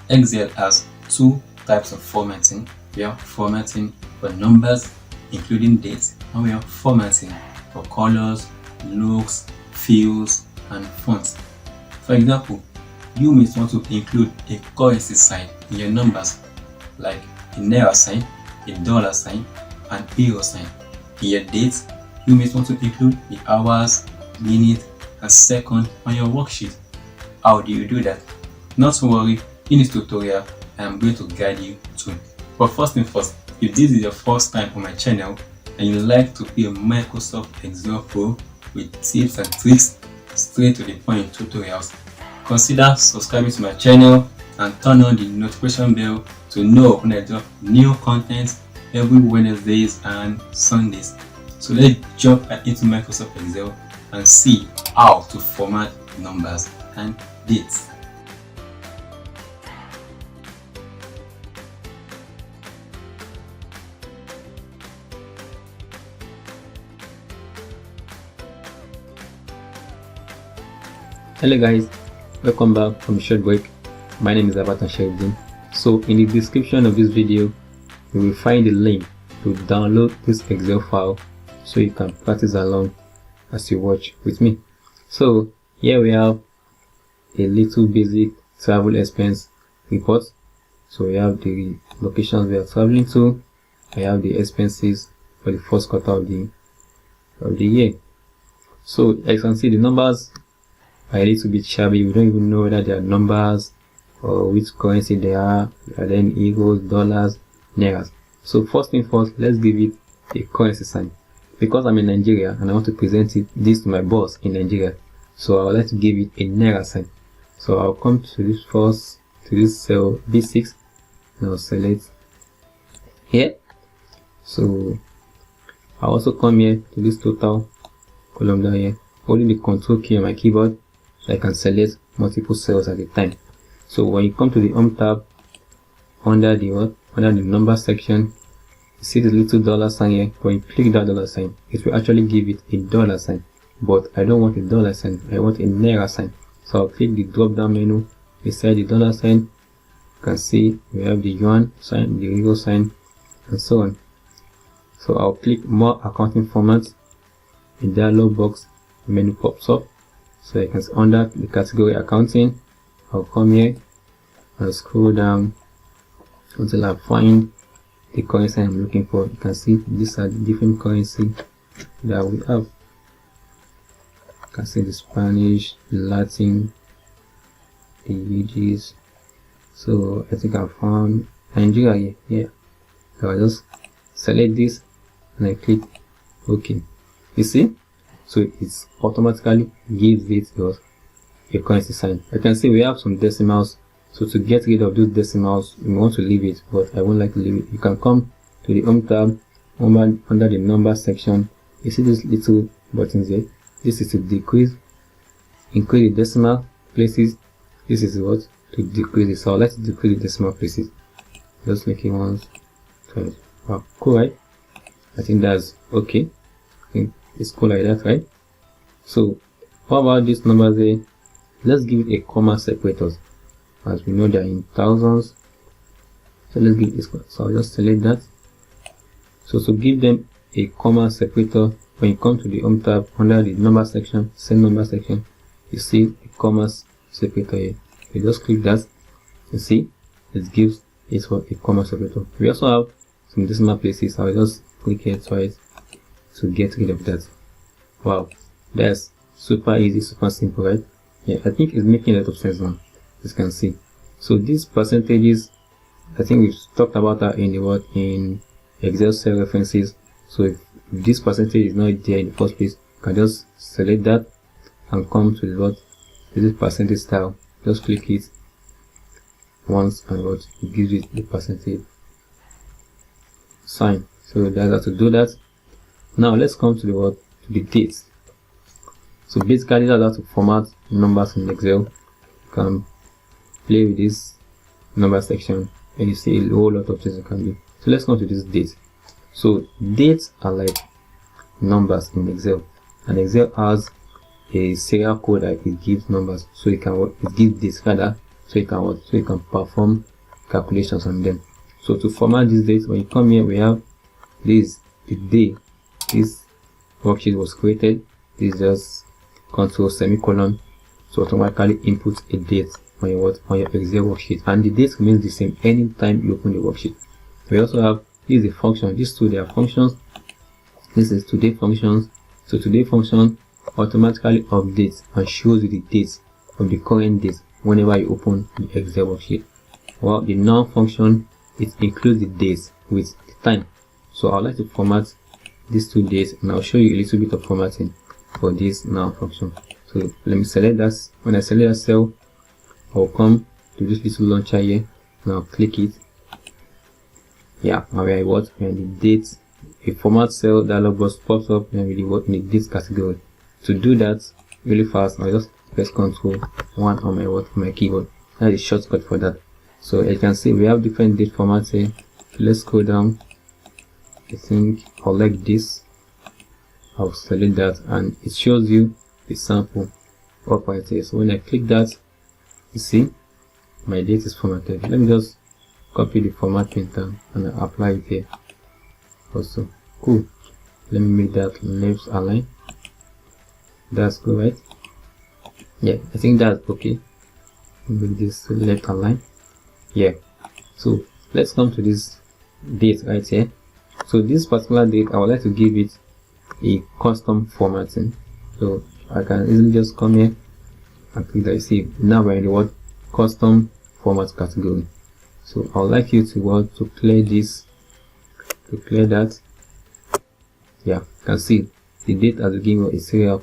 Excel has two types of formatting. We have formatting for numbers, including dates, and we have formatting for colors, looks, fields, and fonts. For example, you may want to include a currency sign in your numbers, like a naira sign, a dollar sign, and euro sign. In your dates, you may want to include the hours, minute, and second on your worksheet. How do you do that? Not to worry, in this tutorial, I am going to guide you through. But first thing first, if this is your first time on my channel and you like to be a Microsoft Excel Pro with tips and tricks straight to the point tutorials, consider subscribing to my channel and turn on the notification bell to know when I drop new content every Wednesdays and Sundays. So let's jump into Microsoft Excel and see how to format numbers and dates. Hello guys, welcome back from short break. My name is Abatan Sherifdeen. So in the description of this video you will find the link to download this Excel file so you can practice along as you watch with me. So here we have a little basic travel expense report. So we have the locations we are traveling to, I have the expenses for the first quarter of the year. So as you can see, the numbers are a little bit shabby. We don't even know whether they are numbers or which currency they are then euros, dollars, nairas. So first thing first, let's give it a currency sign. Because I'm in Nigeria and I want to present this to my boss in Nigeria, so I would like to give it a naira sign. So I'll come to this cell B6 and I'll select here. So I'll also come here to this total column down here, holding the control key on my keyboard so I can select multiple cells at a time. So when you come to the Home tab, under the number section, you see the little dollar sign here. When you click that dollar sign, it will actually give it a dollar sign, but I don't want a dollar sign, I want a naira sign. So I'll click the drop down menu beside the dollar sign. You can see we have the yuan sign, the euro sign, and so on. So I'll click more accounting formats. A dialog box menu pops up, so I can see under the category accounting. I'll come here and scroll down until I find the currency I'm looking for. You can see these are the different currency that we have. You can see the Spanish, the Latin, the UGs. So I think I found Nigeria here. So I just select this and I click OK. You see, so it's automatically gives it a currency sign. I can see we have some decimals, so to get rid of those decimals you want to leave it, but I won't like to leave it. You can come to the Home tab, under the number section. You see these little buttons here. This is to increase the decimal places. This is what to decrease it. So let's decrease the decimal places. Just make it once, twice. Wow, cool, right? I think that's okay. I think it's cool like that, right? So how about these numbers here? Let's give it a comma separators, as we know they are in thousands. So let's give this one. So I'll just select that. So to give them a comma separator, when you come to the Home tab, under the number section, same number section, you see a comma separator here. You just click that. You see it gives it a comma separator. We also have some decimal places. I'll just click here twice to get rid of that. Wow, that's super easy, super simple, right? Yeah, I think it's making a lot of sense now, as you can see. So these percentages, I think we've talked about that in Excel cell references. So if this percentage is not there in the first place, you can just select that and come to this percentage style. Just click it once and it gives it the percentage sign. So that's how to do that. Now let's come to the dates. So basically that's how to format numbers in Excel. You can play with this number section and you see a whole lot of things you can do. So let's come to this date. So dates are like numbers in Excel, and Excel has a serial code that it gives numbers, so it gives dates rather. so you can perform calculations on them. So to format these dates, when you come here, we have this the day this worksheet was created. This is just control semicolon to automatically input a date on your Excel worksheet, and the date remains the same anytime you open the worksheet. We also have this is a function. These two, they are functions. This is today functions. So today function automatically updates and shows you the dates of the current date whenever you open the Excel worksheet. While the now function, it includes the dates with the time. So I would like to format these 2 days, and I'll show you a little bit of formatting for this now function. So let me select that. When I select that cell, I'll come to this little launcher here and I'll click it. Yeah, and we are and the date, a format cell dialog box pops up and really in the date category. To do that really fast, I'll just press Ctrl 1 on my keyboard. That's the shortcut for that. So as you can see, we have different date formats here. Let's go down. I think I'll like this. I'll select that and it shows you the sample up right here. So when I click that, you see my date is formatted. Let me just copy the formatting term and apply it here. Also, cool. Let me make that left align. That's good, right? Yeah, I think that's okay. Make this left align. Yeah. So let's come to this date right here. So this particular date, I would like to give it a custom formatting. So I can easily just come here and click that. You see, now we're in the custom format category. So I would like you to clear this, to clear that. Yeah, you can see the date as a given a serial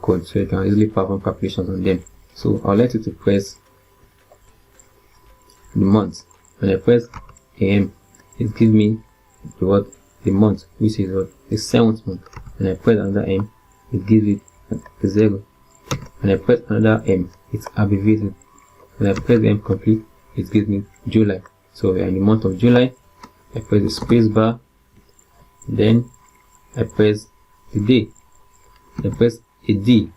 code, so you can easily perform calculations on them. So I would like you to press the month. When I press AM, it gives me the month, which is the 7th month. When I press another M, it gives it a 0. When I press another M, it's abbreviated. When I press the M complete, it gives me July. So we are in the month of July. I press the space bar, then I press the day. I press a D,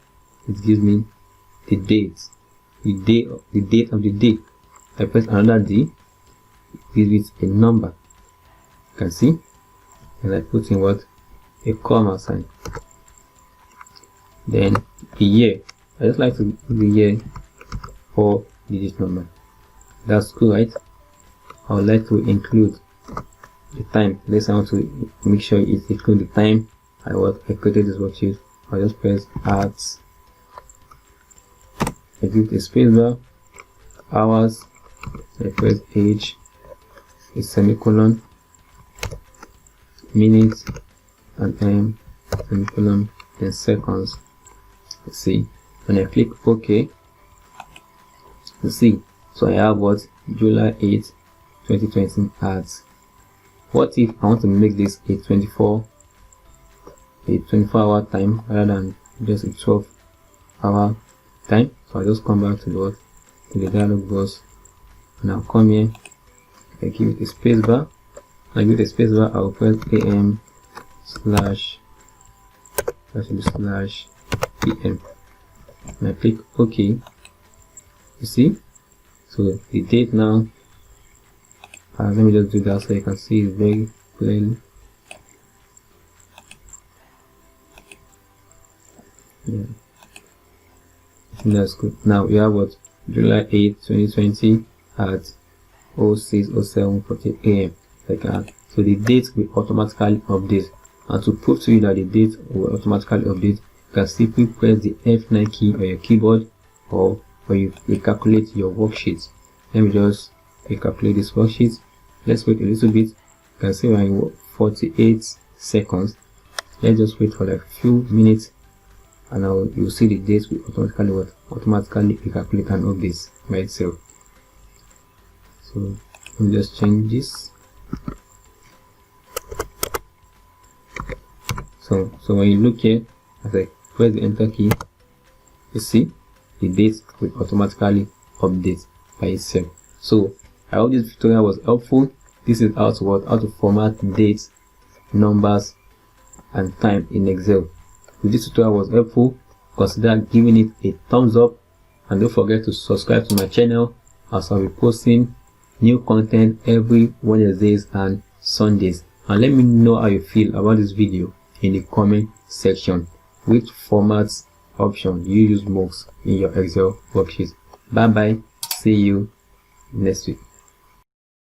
it gives me the date, the date of the day. I press another D, it gives it a number. You can see, and I put in a comma sign. Then the year, I just like to do the year 4-digit number. That's cool, right? I would like to include the time. Let's want to make sure it includes the time I created this worksheet. I'll just press add. I give the space bar, hours, I press age, a semicolon, minutes, and M, semicolon, then seconds. Let's see. When I click OK, you see. So I have July 8, 2020 ads. What if I want to make this a 24-hour time rather than just a 12-hour time? So I just come back to the dialog box, and I'll come here. I give it a space bar. I give it a space bar. I'll press AM / PM, and I click OK. You see. So the date now. Let me just do that so you can see it very clearly. Yeah, that's good. Now we have July 8, 2020 at 06:07:40 AM. Like that. So the date will automatically update. And to prove to you that the date will automatically update, you can simply press the F9 key on your keyboard, or you recalculate your worksheet. Let me just recalculate this worksheet. Let's wait a little bit. You can see we're in 48 seconds. Let's just wait for like a few minutes, and you'll see the dates will automatically recalculate and update by itself. So let me just change this. So when you look here, as I press the enter key, you see the dates will automatically update by itself. So I hope this tutorial was helpful. This is how to format dates, numbers, and time in Excel. If this tutorial was helpful, consider giving it a thumbs up, and don't forget to subscribe to my channel as I'll be posting new content every Wednesdays and Sundays. And let me know how you feel about this video in the comment section. Which formats option you use most in your Excel worksheet. Bye bye. See you next week.